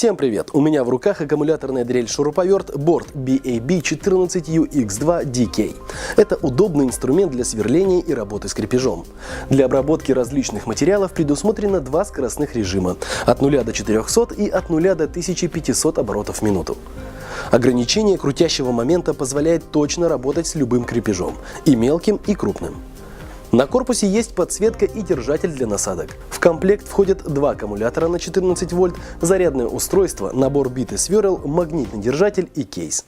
Всем привет! У меня в руках аккумуляторная дрель-шуруповерт Board BAB14UX2DK. Это удобный инструмент для сверления и работы с крепежом. Для обработки различных материалов предусмотрено два скоростных режима – от 0 до 400 и от 0 до 1500 оборотов в минуту. Ограничение крутящего момента позволяет точно работать с любым крепежом – и мелким, и крупным. На корпусе есть подсветка и держатель для насадок. В комплект входят два аккумулятора на 14 вольт, зарядное устройство, набор бит и сверл, магнитный держатель и кейс.